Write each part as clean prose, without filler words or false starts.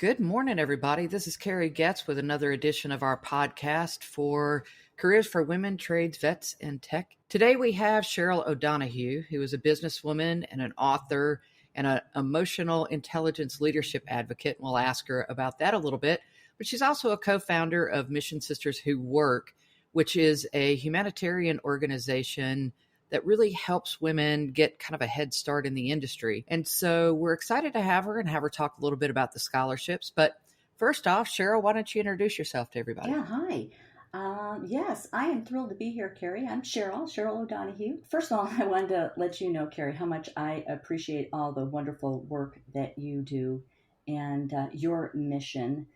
Good morning, everybody. This is Carrie Getz with another edition of our podcast for Careers for Women, Trades, Vets, and Tech. Today we have CherylODonoghue, who is a businesswoman and an author and an emotional intelligence leadership advocate. We'll ask her about that a little bit. But she's also a co-founder of Mission Sisters Who Work, which is a humanitarian organization that really helps women get kind of a head start in the industry. And so we're excited to have her and have her talk a little bit about the scholarships. But first off, Cheryl, why don't you introduce yourself to everybody? Yeah, hi. Yes, I am thrilled to be here, Carrie. I'm CherylODonoghue. First of all, I wanted to let you know, Carrie, how much I appreciate all the wonderful work that you do and your mission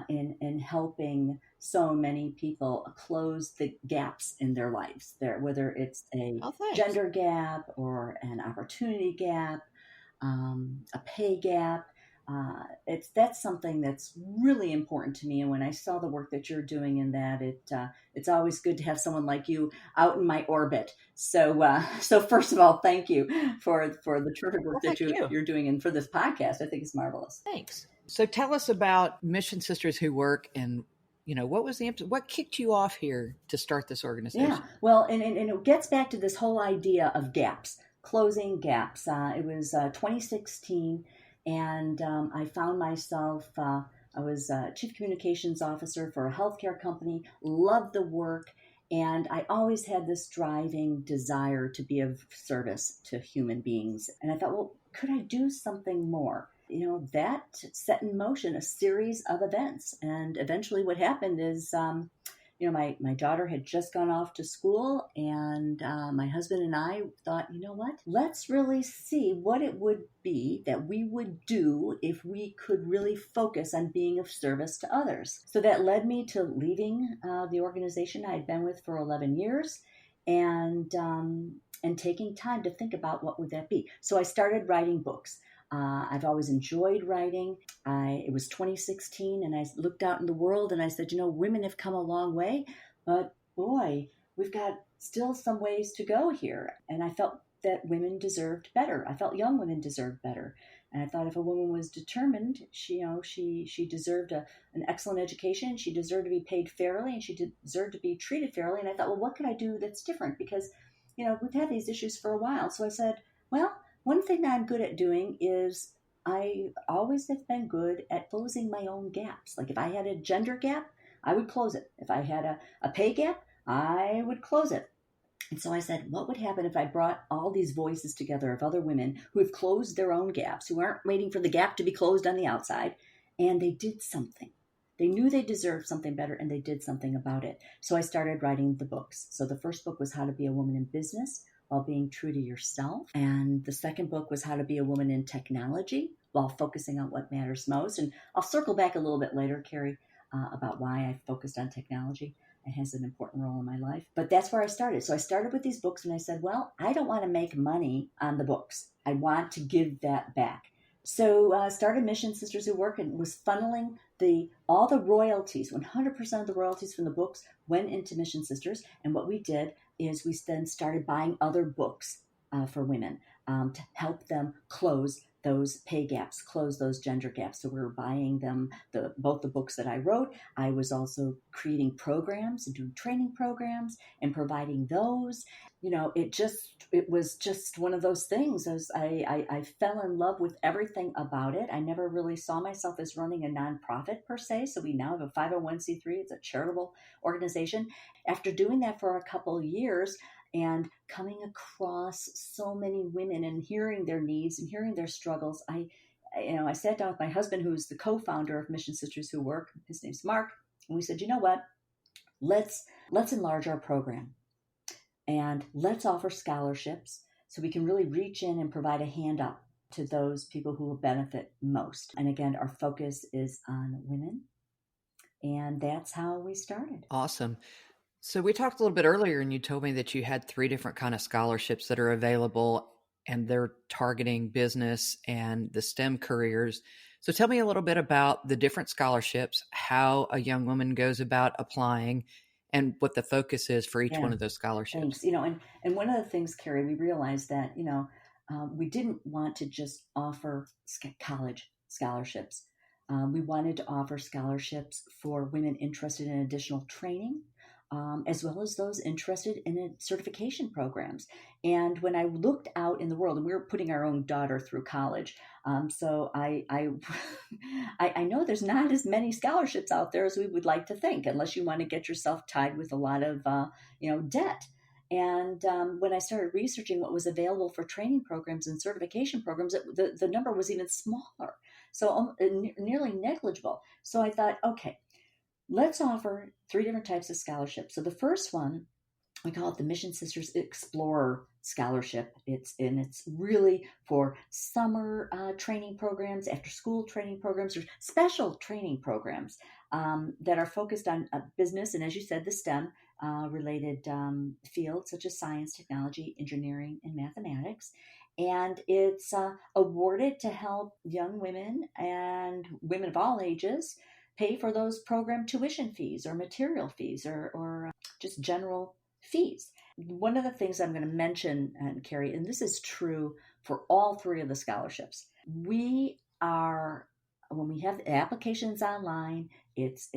in helping so many people close the gaps in their lives, whether it's a gender gap or an opportunity gap, a pay gap. That's something that's really important to me. And when I saw the work that you're doing in that, it's always good to have someone like you out in my orbit. So first of all, thank you for the terrific work that you're doing, and for this podcast. I think it's marvelous. Thanks. So tell us about Mission Sisters Who Work, and what kicked you off here to start this organization? Yeah, well, and it gets back to this whole idea of gaps, closing gaps. It was 2016. And I found myself, I was chief communications officer for a healthcare company, loved the work, and I always had this driving desire to be of service to human beings. And I thought, well, could I do something more? That set in motion a series of events. And eventually what happened is, my daughter had just gone off to school, and my husband and I thought, you know what? Let's really see what it would be that we would do if we could really focus on being of service to others. So that led me to leaving the organization I had been with for 11 years and taking time to think about what would that be. So I started writing books. I've always enjoyed writing. It was 2016, and I looked out in the world and I said, women have come a long way, but boy, we've got still some ways to go here. And I felt that women deserved better. I felt young women deserved better. And I thought if a woman was determined, she deserved an excellent education. She deserved to be paid fairly, and she deserved to be treated fairly. And I thought, well, what could I do that's different? Because, we've had these issues for a while. So I said, well, one thing that I'm good at doing is I always have been good at closing my own gaps. Like if I had a gender gap, I would close it. If I had a pay gap, I would close it. And so I said, what would happen if I brought all these voices together of other women who have closed their own gaps, who aren't waiting for the gap to be closed on the outside, and they did something. They knew they deserved something better, and they did something about it. So I started writing the books. So the first book was How to Be a Woman in Business while being true to yourself. And the second book was How to Be a Woman in Technology while focusing on what matters most. And I'll circle back a little bit later, Carrie, about why I focused on technology. It has an important role in my life. But that's where I started. So I started with these books, and I said, well, I don't want to make money on the books. I want to give that back. So started Mission Sisters Who Work, and was funneling all the royalties, 100% of the royalties from the books went into Mission Sisters. And what we did is we then started buying other books for women to help them close those pay gaps, close those gender gaps. So we were buying them, both the books that I wrote. I was also creating programs and doing training programs and providing those. It was just one of those things. I fell in love with everything about it. I never really saw myself as running a nonprofit per se. So we now have a 501c3. It's a charitable organization. After doing that for a couple of years, and coming across so many women and hearing their needs and hearing their struggles, I sat down with my husband, who's the co-founder of Mission Sisters Who Work. His name's Mark. And we said, you know what? Let's enlarge our program, and let's offer scholarships so we can really reach in and provide a hand up to those people who will benefit most. And again, our focus is on women. And that's how we started. Awesome. So we talked a little bit earlier, and you told me that you had 3 different kind of scholarships that are available, and they're targeting business and the STEM careers. So tell me a little bit about the different scholarships, how a young woman goes about applying, and what the focus is for each one of those scholarships. Thanks. And one of the things, Carrie, we realized that, we didn't want to just offer college scholarships. We wanted to offer scholarships for women interested in additional training, as well as those interested in certification programs. And when I looked out in the world, and we were putting our own daughter through college, so I know there's not as many scholarships out there as we would like to think, unless you want to get yourself tied with a lot of debt. And when I started researching what was available for training programs and certification programs, the number was even smaller, so nearly negligible. So I thought, okay, let's offer three different types of scholarships. So the first one, we call it the Mission Sisters Explorer Scholarship. It's really for summer training programs, after school training programs, or special training programs that are focused on business and, as you said, the STEM related fields such as science, technology, engineering, and mathematics. And it's awarded to help young women and women of all ages pay for those program tuition fees or material fees or just general fees. One of the things I'm going to mention, and Carrie, and this is true for all three of the scholarships, when we have the applications online, it's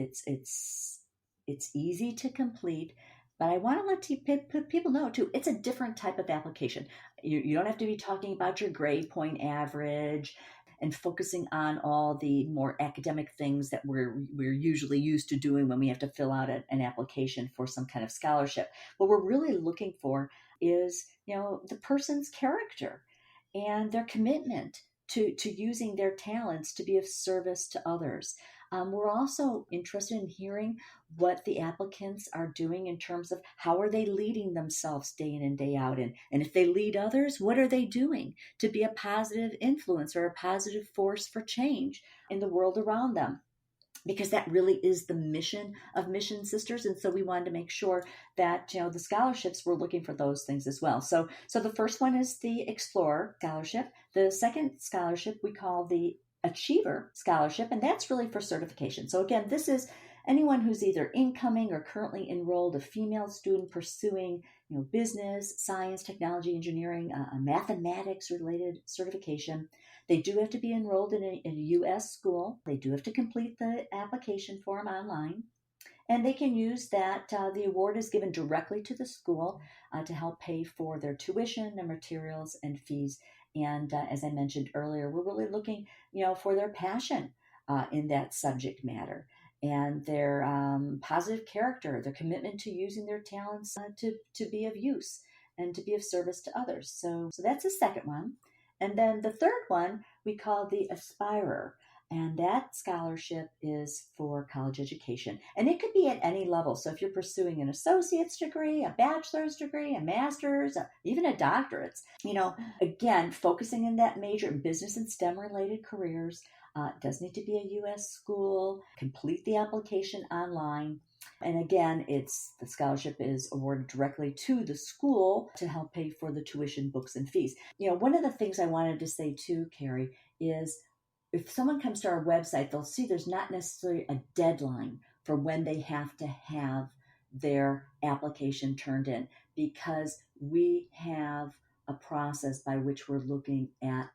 easy to complete. But I want to let people know too, it's a different type of application. You don't have to be talking about your grade point average and focusing on all the more academic things that we're usually used to doing when we have to fill out an application for some kind of scholarship. What we're really looking for is, the person's character and their commitment to using their talents to be of service to others. We're also interested in hearing what the applicants are doing in terms of how are they leading themselves day in and day out. And if they lead others, what are they doing to be a positive influence or a positive force for change in the world around them? Because that really is the mission of Mission Sisters. And so we wanted to make sure that, the scholarships were looking for those things as well. So the first one is the Explorer Scholarship. The second scholarship we call the Achiever Scholarship, and that's really for certification. So again, this is anyone who's either incoming or currently enrolled, a female student pursuing, business, science, technology, engineering, a mathematics-related certification. They do have to be enrolled in a U.S. school. They do have to complete the application form online. And they can use that. The award is given directly to the school to help pay for their tuition, their materials, and fees. And as I mentioned earlier, we're really looking, for their passion in that subject matter and their positive character, their commitment to using their talents to be of use and to be of service to others. So that's the second one. And then the third one we call the Aspirer. And that scholarship is for college education. And it could be at any level. So if you're pursuing an associate's degree, a bachelor's degree, a master's, even a doctorate, again, focusing in that major in business and STEM related careers. It does need to be a U.S. school. Complete the application online. And again, the scholarship is awarded directly to the school to help pay for the tuition, books, and fees. One of the things I wanted to say too, Carrie, is if someone comes to our website, they'll see there's not necessarily a deadline for when they have to have their application turned in, because we have a process by which we're looking at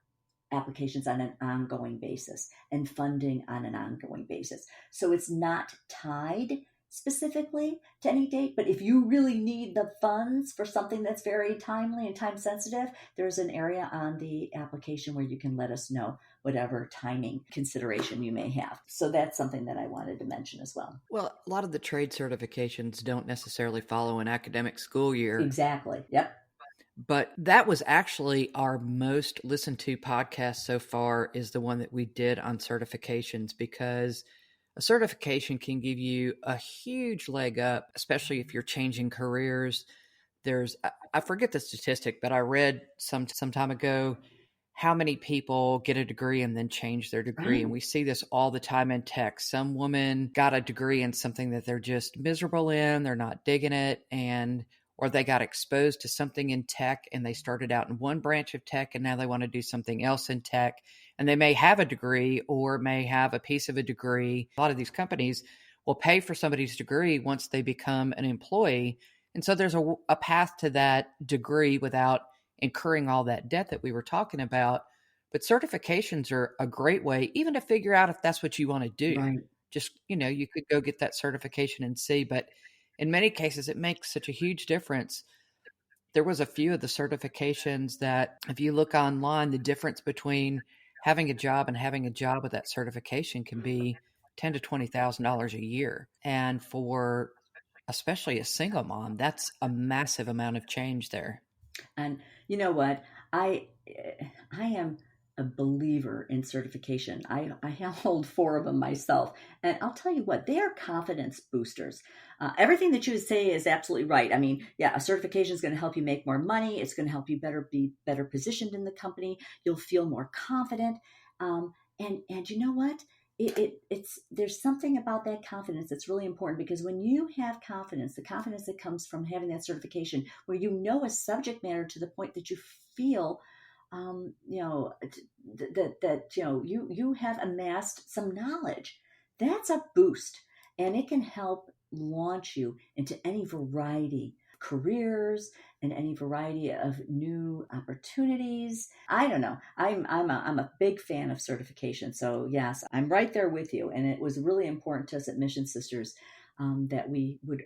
applications on an ongoing basis and funding on an ongoing basis. So it's not tied specifically to any date, but if you really need the funds for something that's very timely and time sensitive, there's an area on the application where you can let us know whatever timing consideration you may have. So that's something that I wanted to mention as well. Well, a lot of the trade certifications don't necessarily follow an academic school year. Exactly. Yep. But that was actually our most listened to podcast so far, is the one that we did on certifications, because a certification can give you a huge leg up, especially if you're changing careers. I forget the statistic, but I read some time ago how many people get a degree and then change their degree. And we see this all the time in tech. Some woman got a degree in something that they're just miserable in, they're not digging it, or they got exposed to something in tech and they started out in one branch of tech and now they want to do something else in tech. And they may have a degree or may have a piece of a degree. A lot of these companies will pay for somebody's degree once they become an employee. And so there's a path to that degree without incurring all that debt that we were talking about. But certifications are a great way, even to figure out if that's what you want to do. Right. Just, you could go get that certification and see, but in many cases, it makes such a huge difference. There was a few of the certifications that if you look online, the difference between having a job and having a job with that certification can be ten to $20,000 a year. And for especially a single mom, that's a massive amount of change there. And you know what? I I am a believer in certification. I hold four of them myself, and I'll tell you what, they are confidence boosters. Everything that you say is absolutely right. I mean, yeah, a certification is going to help you make more money. It's going to help you be better positioned in the company. You'll feel more confident. And you know what? It's there's something about that confidence that's really important, because when you have confidence, the confidence that comes from having that certification, where you know a subject matter to the point that you feel, you know, that you know you have amassed some knowledge, that's a boost, and it can help launch you into any variety of careers and any variety of new opportunities. I don't know. I'm a big fan of certification. So yes, I'm right there with you. And it was really important to us at Mission Sisters, that we would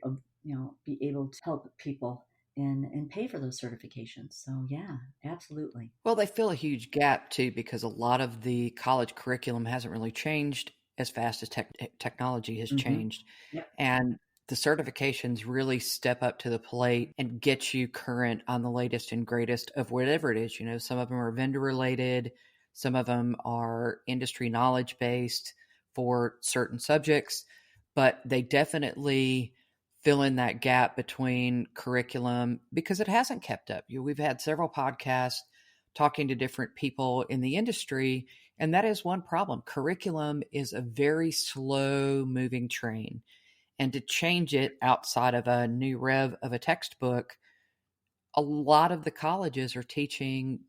be able to help people and pay for those certifications. So yeah, absolutely. Well, they fill a huge gap too, because a lot of the college curriculum hasn't really changed as fast as technology has Mm-hmm. changed. Yep. And the certifications really step up to the plate and get you current on the latest and greatest of whatever it is. Some of them are vendor related, some of them are industry knowledge based for certain subjects, but they definitely fill in that gap between curriculum because it hasn't kept up. We've had several podcasts talking to different people in the industry, and that is one problem. Curriculum is a very slow moving train. And to change it outside of a new rev of a textbook, a lot of the colleges are teaching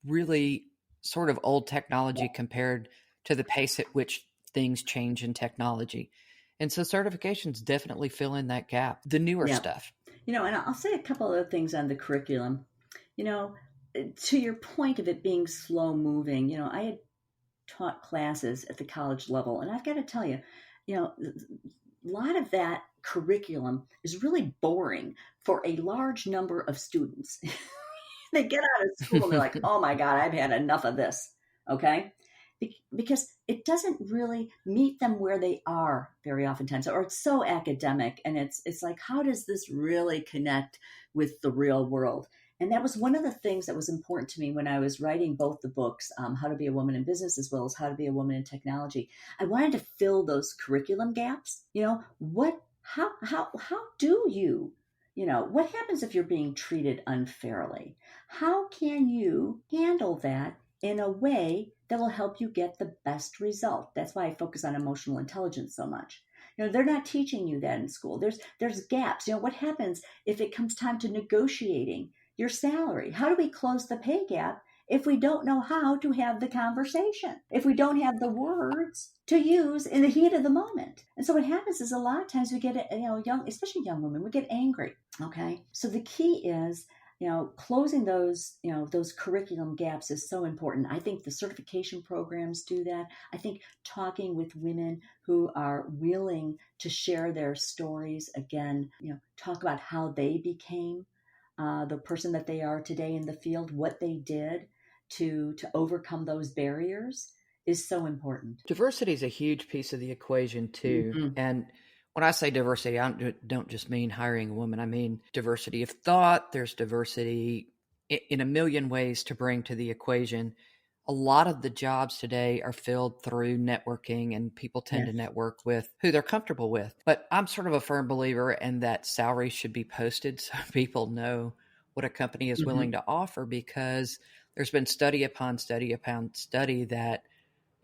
really sort of old technology compared to the pace at which things change in technology. And so certifications definitely fill in that gap, the newer Yeah. stuff. And I'll say a couple of things on the curriculum. You know, to your point of it being slow moving, I had taught classes at the college level, and I've got to tell you, a lot of that curriculum is really boring for a large number of students. They get out of school and they're like, oh my God, I've had enough of this. Okay. Because it doesn't really meet them where they are very oftentimes, or it's so academic, and it's like, how does this really connect with the real world? And that was one of the things that was important to me when I was writing both the books, How to Be a Woman in Business as well as How to Be a Woman in Technology. I wanted to fill those curriculum gaps. How do what happens if you're being treated unfairly? How can you handle that in a way that will help you get the best result? That's why I focus on emotional intelligence so much. They're not teaching you that in school. There's gaps. What happens if it comes time to negotiating your salary? How do we close the pay gap if we don't know how to have the conversation, if we don't have the words to use in the heat of the moment? And so what happens is, a lot of times we get, especially young women, we get angry. Okay. So the key is, closing those curriculum gaps is so important. I think the certification programs do that. I think talking with women who are willing to share their stories, again, talk about how they became the person that they are today in the field, what they did to overcome those barriers, is so important. Diversity is a huge piece of the equation too. Mm-hmm. And when I say diversity, I don't just mean hiring a woman. I mean diversity of thought. There's diversity in a million ways to bring to the equation. A lot of the jobs today are filled through networking, and people tend to Yes. network with who they're comfortable with. But I'm sort of a firm believer in that salaries should be posted so people know what a company is Mm-hmm. willing to offer, because there's been study upon study upon study that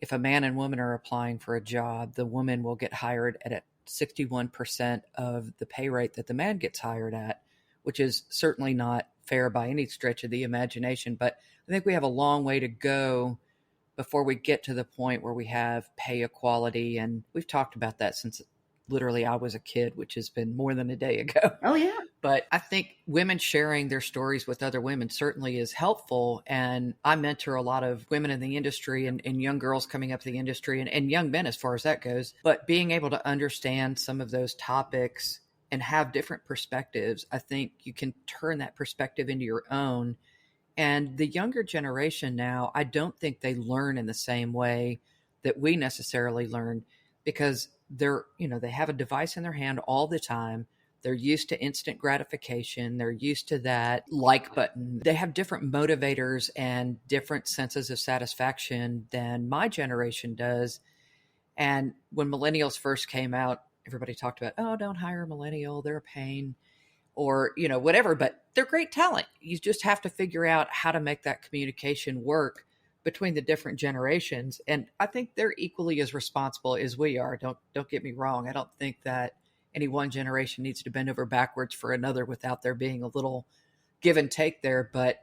if a man and woman are applying for a job, the woman will get hired at a 61% of the pay rate that the man gets hired at, which is certainly not fair by any stretch of the imagination. But I think we have a long way to go before we get to the point where we have pay equality. And we've talked about that since literally I was a kid, which has been more than a day ago. Oh yeah. But I think women sharing their stories with other women certainly is helpful. And I mentor a lot of women in the industry and young girls coming up the industry and young men as far as that goes. But being able to understand some of those topics and have different perspectives, I think you can turn that perspective into your own. And the younger generation now, I don't think they learn in the same way that we necessarily learned because they have a device in their hand all the time. They're used to instant gratification. They're used to that like button. They have different motivators and different senses of satisfaction than my generation does. And when millennials first came out, everybody talked about, oh, don't hire a millennial. They're a pain or, whatever, but they're great talent. You just have to figure out how to make that communication work between the different generations. And I think they're equally as responsible as we are. Don't get me wrong. I don't think that any one generation needs to bend over backwards for another without there being a little give and take there. But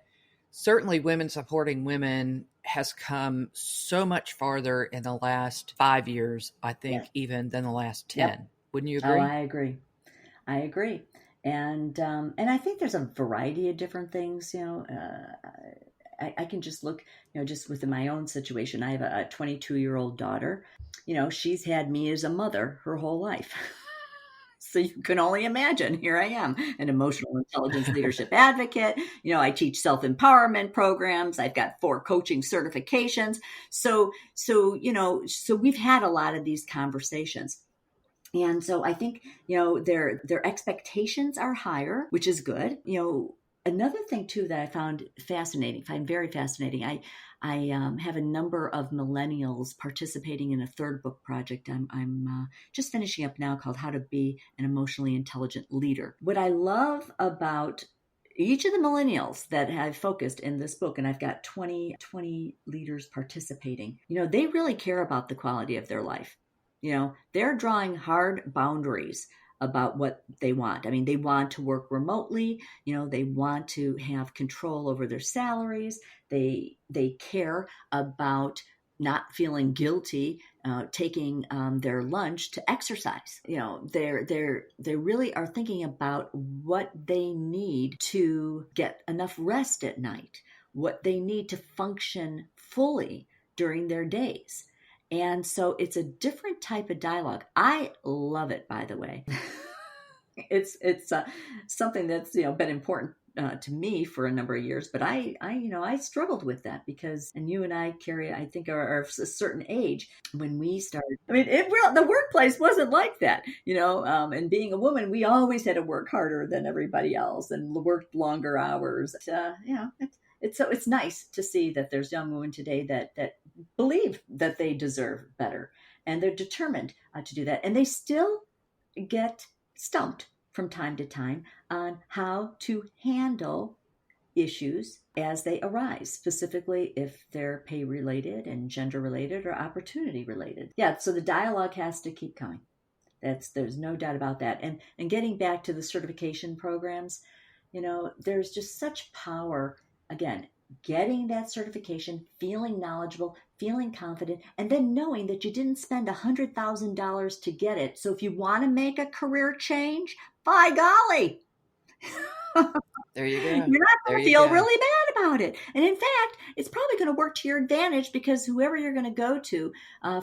certainly women supporting women has come so much farther in the last 5 years, I think, Yes. even than the last 10. Yep. Wouldn't you Oh, agree? I agree. I agree. And I think there's a variety of different things. I can just look, just within my own situation. I have a 22-year-old daughter. She's had me as a mother her whole life. So you can only imagine. Here I am, an emotional intelligence leadership advocate. I teach self-empowerment programs. I've got 4 coaching certifications. So we've had a lot of these conversations. And so I think, their expectations are higher, which is good. Another thing too that I find very fascinating. I have a number of millennials participating in a third book project I'm just finishing up now called How to Be an Emotionally Intelligent Leader. What I love about each of the millennials that have focused in this book, and I've got 20 leaders participating, they really care about the quality of their life. They're drawing hard boundaries about what they want. I mean, they want to work remotely. They want to have control over their salaries. They care about not feeling guilty taking their lunch to exercise. They really are thinking about what they need to get enough rest at night, what they need to function fully during their days. And so it's a different type of dialogue. I love it, by the way. It's something that's been important to me for a number of years, but I struggled with that because, and you and I, Carrie, I think are a certain age when we started. I mean, the workplace wasn't like that, and being a woman, we always had to work harder than everybody else and worked longer hours. It's nice to see that there's young women today that believe that they deserve better, and they're determined to do that, and they still get stumped from time to time on how to handle issues as they arise, specifically if they're pay related and gender related or opportunity related. Yeah, so the dialogue has to keep coming. There's no doubt about that. And getting back to the certification programs, there's just such power, again, getting that certification, feeling knowledgeable, feeling confident, and then knowing that you didn't spend $100,000 to get it. So if you want to make a career change, by golly, There you go. you're not There going to you feel go. really bad about it. And in fact, it's probably going to work to your advantage because whoever you're going to go to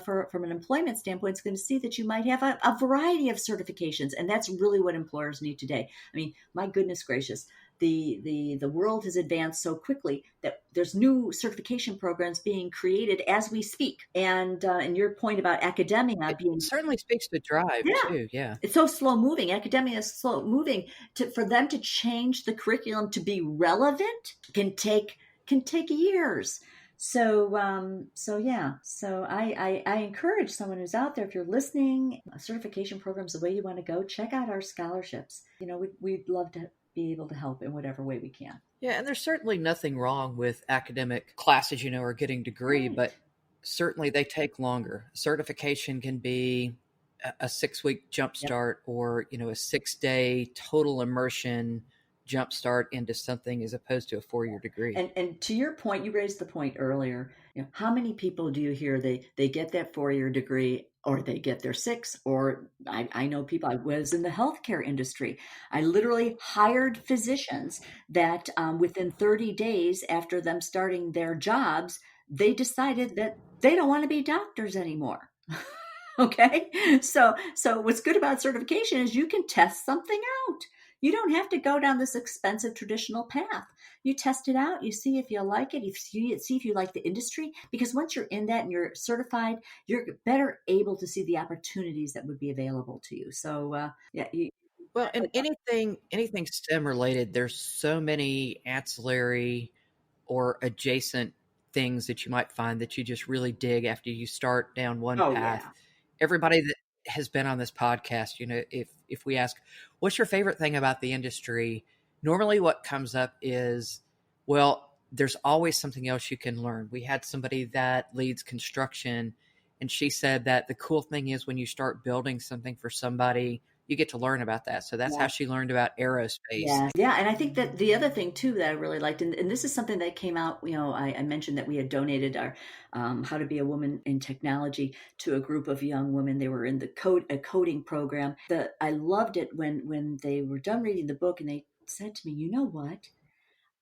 from an employment standpoint is going to see that you might have a variety of certifications. And that's really what employers need today. I mean, my goodness gracious, the world has advanced so quickly that there's new certification programs being created as we speak. And your point about academia It being, certainly speaks to drive yeah, too. Yeah. it's so slow moving. Academia is slow moving. For them to change the curriculum to be relevant can take years. So yeah. So I encourage someone who's out there, if you're listening, certification programs the way you want to go, check out our scholarships. We'd love to be able to help in whatever way we can. Yeah, and there's certainly nothing wrong with academic classes, or getting degree, Right. but certainly they take longer. Certification can be a 6-week Yep. jumpstart or, a 6-day total immersion jumpstart into something as opposed to a 4-year degree. And to your point, you raised the point earlier. How many people do you hear they get that 4-year degree? or they get their six, or I know people, I was in the healthcare industry. I literally hired physicians that within 30 days after them starting their jobs, they decided that they don't want to be doctors anymore. Okay. So what's good about certification is you can test something out. You don't have to go down this expensive traditional path. You test it out, you see if you like it, you see if you like the industry, because once you're in that and you're certified, you're better able to see the opportunities that would be available to you. So yeah, you, Well, and anything STEM related, there's so many ancillary or adjacent things that you might find that you just really dig after you start down one oh path. yeah, Everybody that has been on this podcast, if we ask, what's your favorite thing about the industry? Normally what comes up is, well, there's always something else you can learn. We had somebody that leads construction, and she said that the cool thing is when you start building something for somebody, you get to learn about that. So that's how yeah. she learned about aerospace. Yeah, yeah, and I think that the other thing too that I really liked, and this is something that came out, I mentioned that we had donated our "How to Be a Woman in Technology" to a group of young women. They were in the a coding program. I loved it when they were done reading the book and they said to me, "You know what?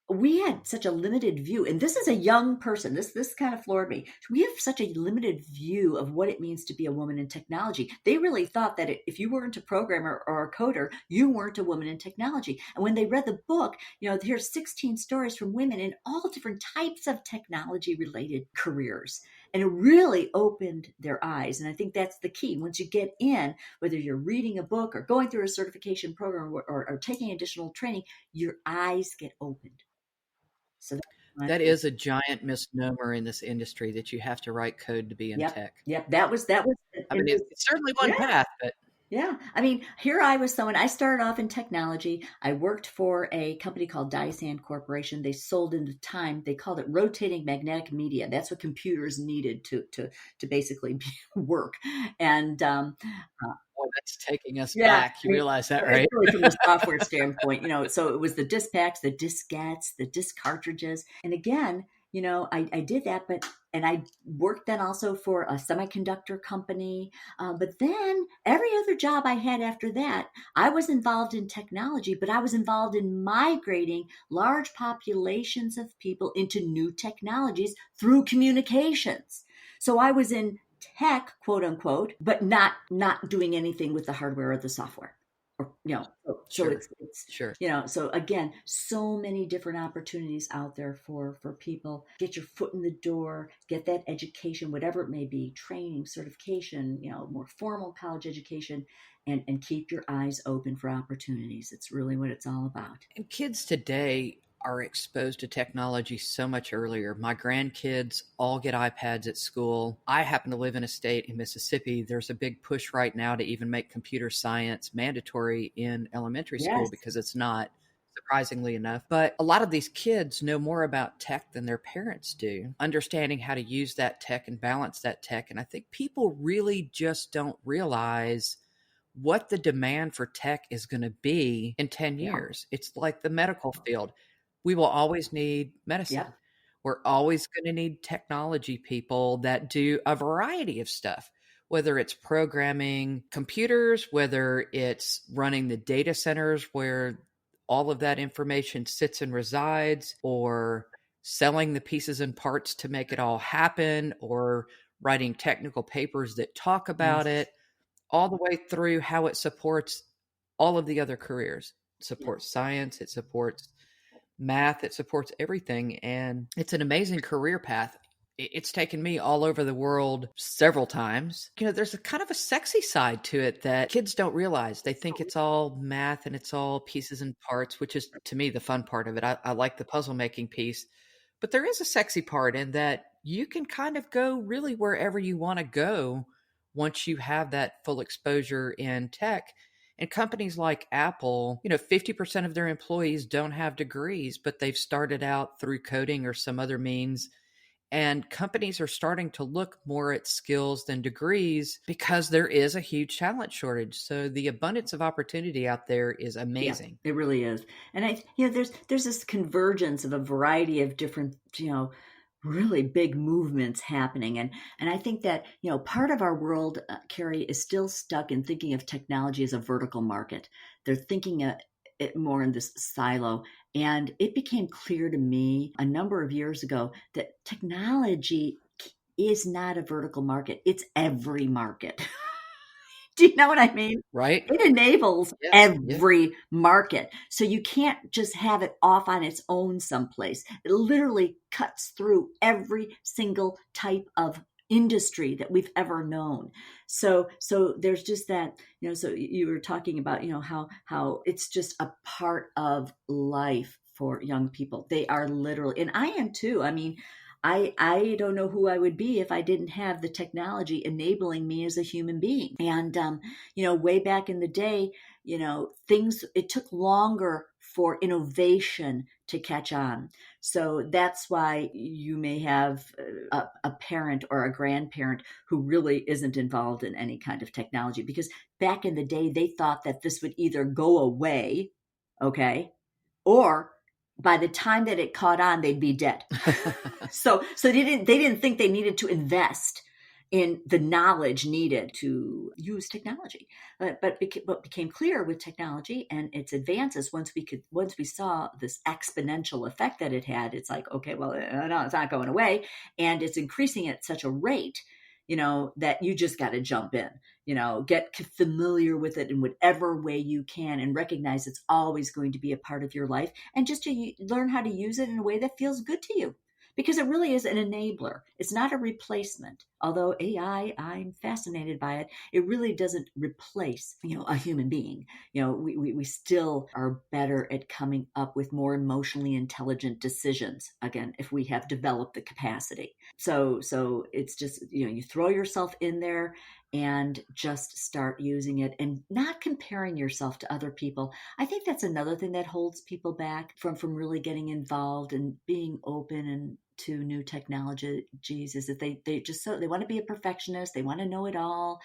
We had such a limited view, and this is a young person, this kind of floored me. We have such a limited view of what it means to be a woman in technology. They really thought that if you weren't a programmer or a coder, you weren't a woman in technology. And when they read the book, here's 16 stories from women in all different types of technology related careers, and it really opened their eyes. And I think that's the key. Once you get in, whether you're reading a book or going through a certification program, or taking additional training, your eyes get opened. So that's my That favorite. is a giant misnomer in this industry that you have to write code to be in Yep, tech. yep. That was, I and mean, it's certainly one yeah, path, but yeah. I mean, here I was someone. I started off in technology. I worked for a company called Dyson Corporation. They sold in the time. They called it rotating magnetic media. That's what computers needed to basically work. And boy, that's taking us yeah, back. I You mean, realize that, it's right? really from the software standpoint, so it was the disk packs, the diskettes, the disk cartridges. And again, I did that, and I worked then also for a semiconductor company. But then every other job I had after that, I was involved in technology, but I was involved in migrating large populations of people into new technologies through communications. So I was in tech, quote unquote, but not doing anything with the hardware or the software. Or so Sure, it's sure. so again, so many different opportunities out there for people. Get your foot in the door, get that education, whatever it may be, training, certification, more formal college education, and keep your eyes open for opportunities. It's really what it's all about. And kids today are exposed to technology so much earlier. My grandkids all get iPads at school. I happen to live in a state in Mississippi. There's a big push right now to even make computer science mandatory in elementary school Yes. because it's not, surprisingly enough. But a lot of these kids know more about tech than their parents do, understanding how to use that tech and balance that tech. And I think people really just don't realize what the demand for tech is going to be in 10 Yeah. years. It's like the medical field. We will always need medicine. Yep. We're always going to need technology people that do a variety of stuff, whether it's programming computers, whether it's running the data centers where all of that information sits and resides, or selling the pieces and parts to make it all happen, or writing technical papers that talk about Yes. it, all the way through how it supports all of the other careers. It Yeah. supports science, it supports math, it supports everything. And it's an amazing career path. It's taken me all over the world several times. There's a kind of a sexy side to it that kids don't realize. They think it's all math and it's all pieces and parts, which is to me the fun part of it. I like the puzzle making piece, but there is a sexy part in that you can kind of go really wherever you want to go once you have that full exposure in tech. And companies like Apple, 50% of their employees don't have degrees, but they've started out through coding or some other means. And companies are starting to look more at skills than degrees because there is a huge talent shortage. So the abundance of opportunity out there is Yeah, amazing. it really is. And there's this convergence of a variety of different, really big movements happening. And I think that, part of our world, Carrie, is still stuck in thinking of technology as a vertical market. They're thinking it more in this silo. And it became clear to me a number of years ago that technology is not a vertical market. It's every market. Do you know what I mean? Right? It enables Yeah. Yeah. every market. So you can't just have it off on its own someplace. It literally cuts through every single type of industry that we've ever known. So there's just that, so you were talking about, how it's just a part of life for young people. They are literally, and I am too. I mean, I don't know who I would be if I didn't have the technology enabling me as a human being. And, way back in the day, it took longer for innovation to catch on. So that's why you may have a parent or a grandparent who really isn't involved in any kind of technology, because back in the day, they thought that this would either go away, okay, or by the time that it caught on, they'd be dead. So they didn't think they needed to invest in the knowledge needed to use technology. But what became clear with technology and its advances, once we saw this exponential effect that it had, it's like, okay, well, no, it's not going away, and it's increasing at such a rate, that you just got to jump in, get familiar with it in whatever way you can, and recognize it's always going to be a part of your life, and just to learn how to use it in a way that feels good to you. Because it really is an enabler. It's not a replacement. Although AI, I'm fascinated by it. It really doesn't replace, a human being. We still are better at coming up with more emotionally intelligent decisions. Again, if we have developed the capacity. So it's just, you throw yourself in there and just start using it, and not comparing yourself to other people. I think that's another thing that holds people back from really getting involved and being open and to new technologies, is that they want to be a perfectionist, they want to know it all,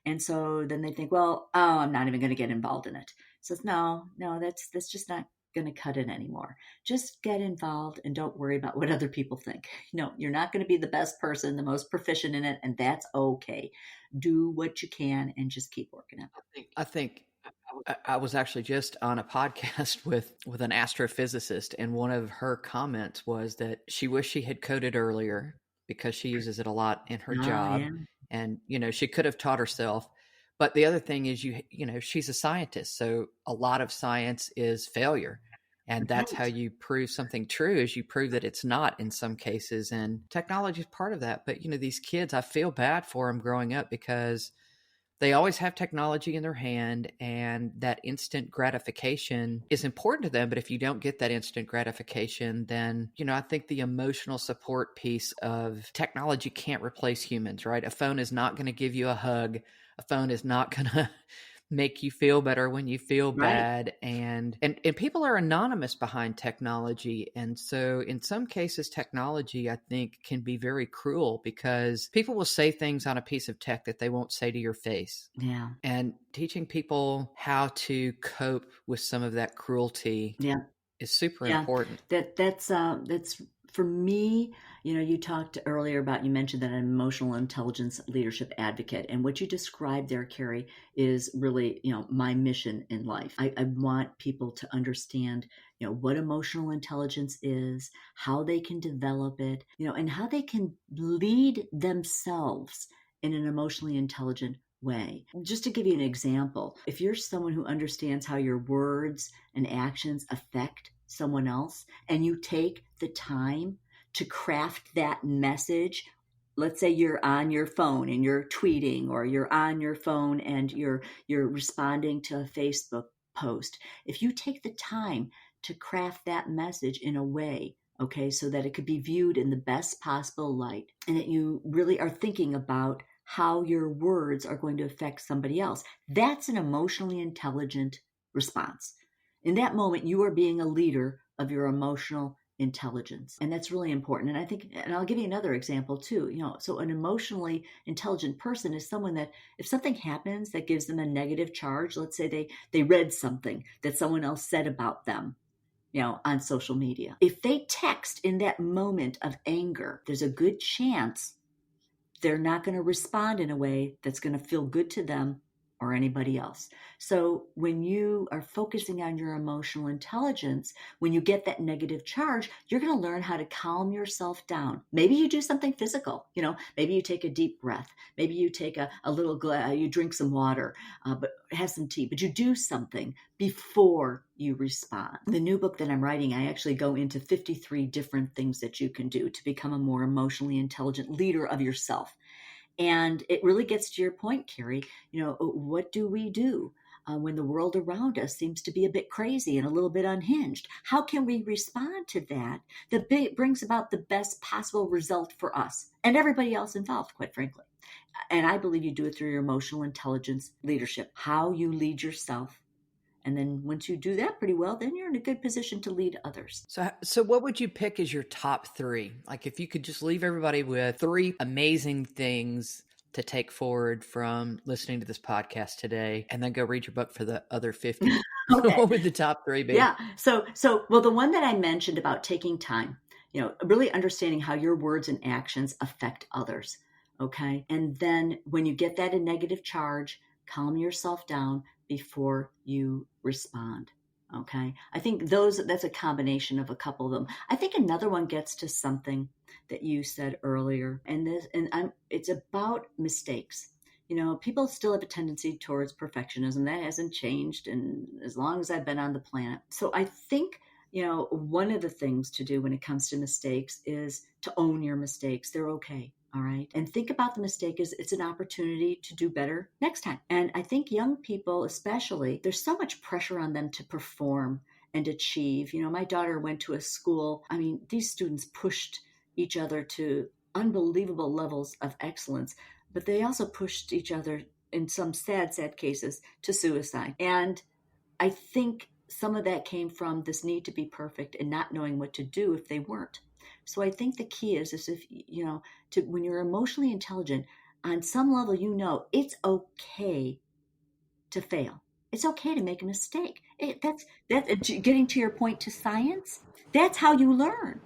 and so then they think, well, oh, I'm not even going to get involved in it. So no, that's just not going to cut it anymore. Just get involved and don't worry about what other people think. You're not going to be the best person, the most proficient in it, and that's okay. Do what you can and just keep working it. I think I was actually just on a podcast with an astrophysicist, and one of her comments was that she wished she had coded earlier because she uses it a lot in her Oh job, yeah, and she could have taught herself. But the other thing is, she's a scientist, so a lot of science is failure, and that's how right. you prove something true, is you prove that it's not in some cases, and technology is part of that. But these kids, I feel bad for them growing up because they always have technology in their hand, and that instant gratification is important to them. But if you don't get that instant gratification, then, I think the emotional support piece of technology can't replace humans, right? A phone is not going to give you a hug. A phone is not going to make you feel better when you feel Right. bad, and people are anonymous behind technology, and so in some cases technology, I think, can be very cruel because people will say things on a piece of tech that they won't say to your face. Yeah. And teaching people how to cope with some of that cruelty Yeah. is super Yeah, important. that's for me. You talked earlier about, you mentioned that an emotional intelligence leadership advocate, and what you described there, Carrie, is really, my mission in life. I want people to understand, what emotional intelligence is, how they can develop it, and how they can lead themselves in an emotionally intelligent way. Just to give you an example, if you're someone who understands how your words and actions affect someone else, and you take the time to craft that message. Let's say you're on your phone and you're tweeting, or you're on your phone and you're responding to a Facebook post. If you take the time to craft that message in a way, okay, so that it could be viewed in the best possible light, and that you really are thinking about how your words are going to affect somebody else, that's an emotionally intelligent response. In that moment, you are being a leader of your emotional intelligence. And that's really important. And I think, and I'll give you another example too. So an emotionally intelligent person is someone that, if something happens that gives them a negative charge, let's say they read something that someone else said about them, on social media. If they text in that moment of anger, there's a good chance they're not going to respond in a way that's going to feel good to them or anybody else. So when you are focusing on your emotional intelligence, when you get that negative charge, you're going to learn how to calm yourself down. Maybe you do something physical, maybe you take a deep breath. Maybe you take a little glass, you drink some water, but have some tea, but you do something before you respond. The new book that I'm writing, I actually go into 53 different things that you can do to become a more emotionally intelligent leader of yourself. And it really gets to your point, Carrie. What do we do when the world around us seems to be a bit crazy and a little bit unhinged? How can we respond to that brings about the best possible result for us and everybody else involved, quite frankly? And I believe you do it through your emotional intelligence leadership, how you lead yourself. And then once you do that pretty well, then you're in a good position to lead others. So what would you pick as your top three? Like if you could just leave everybody with three amazing things to take forward from listening to this podcast today, and then go read your book for the other 50. Okay. What would the top three be? Yeah. So, well, the one that I mentioned about taking time, really understanding how your words and actions affect others. Okay. And then when you get that negative charge, calm yourself down before you respond. Okay. I think that's a combination of a couple of them. I think another one gets to something that you said earlier, it's about mistakes. People still have a tendency towards perfectionism. That hasn't changed and as long as I've been on the planet. So I think, one of the things to do when it comes to mistakes is to own your mistakes. They're okay. All right. And think about the mistake as it's an opportunity to do better next time. And I think young people, especially, there's so much pressure on them to perform and achieve. My daughter went to a school. I mean, these students pushed each other to unbelievable levels of excellence, but they also pushed each other in some sad cases to suicide. And I think some of that came from this need to be perfect and not knowing what to do if they weren't. So I think the key is if, when you're emotionally intelligent, on some level, it's okay to fail. It's okay to make a mistake. That's getting to your point to science. That's how you learn.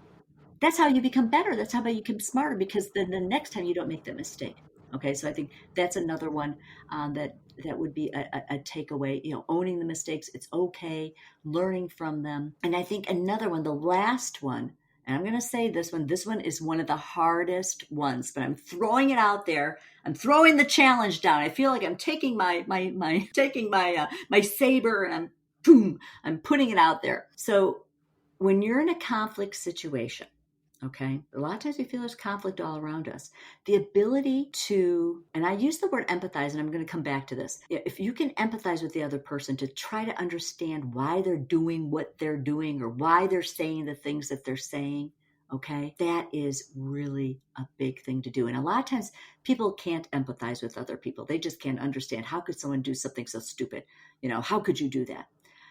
That's how you become better. That's how you become smarter, because then the next time you don't make that mistake. Okay, so I think that's another one that would be a takeaway. Owning the mistakes, it's okay, learning from them. And I think another one, the last one, and I'm going to say this one. This one is one of the hardest ones, but I'm throwing it out there. I'm throwing the challenge down. I feel like I'm taking my saber and I'm putting it out there. So when you're in a conflict situation, okay, a lot of times we feel there's conflict all around us. The ability to, and I use the word empathize, and I'm going to come back to this. If you can empathize with the other person to try to understand why they're doing what they're doing or why they're saying the things that they're saying, okay, that is really a big thing to do. And a lot of times people can't empathize with other people. They just can't understand, how could someone do something so stupid? How could you do that?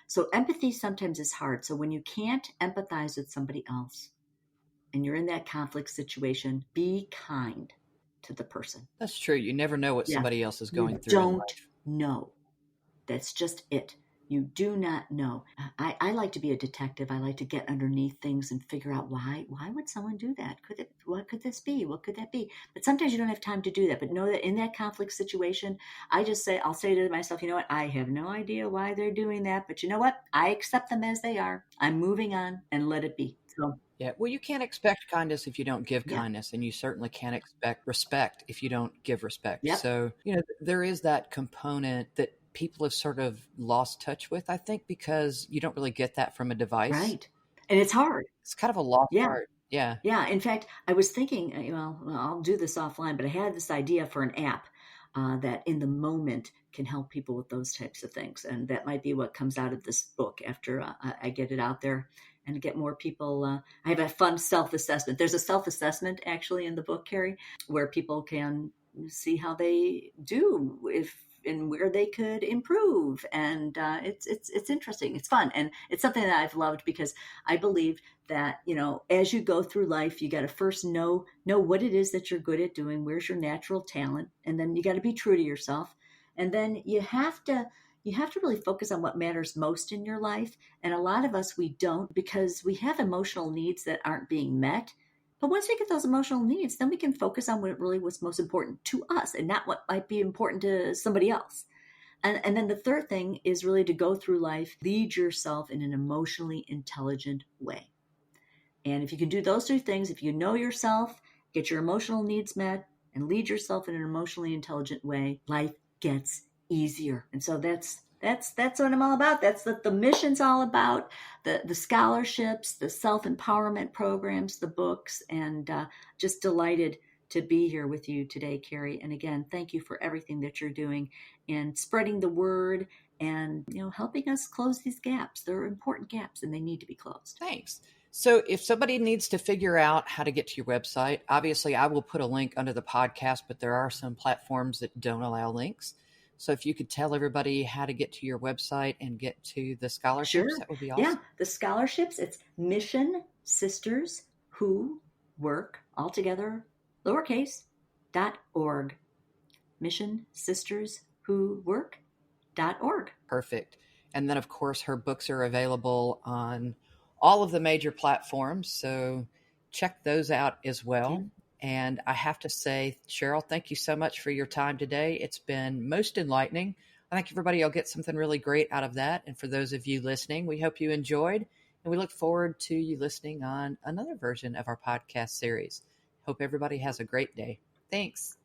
So empathy sometimes is hard. So when you can't empathize with somebody else, and you're in that conflict situation, be kind to the person. That's true. You never know what somebody else is going through. Don't know. That's just it. You do not know. I like to be a detective. I like to get underneath things and figure out why would someone do that? What could this be? What could that be? But sometimes you don't have time to do that. But know that in that conflict situation, I'll say to myself, you know what? I have no idea why they're doing that, but you know what? I accept them as they are. I'm moving on and let it be. So yeah, well, you can't expect kindness if you don't give kindness, and you certainly can't expect respect if you don't give respect. Yep. So, there is that component that people have sort of lost touch with, I think, because you don't really get that from a device. Right. And it's hard. It's kind of a lost art. Yeah. Yeah. In fact, I was thinking, I'll do this offline, but I had this idea for an app that in the moment can help people with those types of things. And that might be what comes out of this book after I get it out there and get more people. I have a fun self-assessment. There's a self-assessment actually in the book, Carrie, where people can see how they do and where they could improve. And it's interesting. It's fun. And it's something that I've loved because I believe that, as you go through life, you got to first know what it is that you're good at doing. Where's your natural talent? And then you got to be true to yourself. And then you have to, you have to really focus on what matters most in your life. And a lot of us, we don't, because we have emotional needs that aren't being met. But once we get those emotional needs, then we can focus on what's most important to us and not what might be important to somebody else. And then the third thing is really to go through life, lead yourself in an emotionally intelligent way. And if you can do those two things, if you know yourself, get your emotional needs met, and lead yourself in an emotionally intelligent way, life gets easier. And so that's what I'm all about. That's what the mission's all about. The scholarships, the self-empowerment programs, the books, and just delighted to be here with you today, Carrie. And again, thank you for everything that you're doing and spreading the word and helping us close these gaps. They're important gaps and they need to be closed. Thanks. So if somebody needs to figure out how to get to your website, obviously I will put a link under the podcast, but there are some platforms that don't allow links. So if you could tell everybody how to get to your website and get to the scholarships, Sure. that would be awesome. Yeah, the scholarships, it's Mission Sisters Who Work, all together, lowercase, .org. Mission Sisters Who Work.org. Perfect. And then, of course, her books are available on all of the major platforms. So check those out as well. Yeah. And I have to say, Cheryl, thank you so much for your time today. It's been most enlightening. I think everybody will get something really great out of that. And for those of you listening, we hope you enjoyed. And we look forward to you listening on another version of our podcast series. Hope everybody has a great day. Thanks.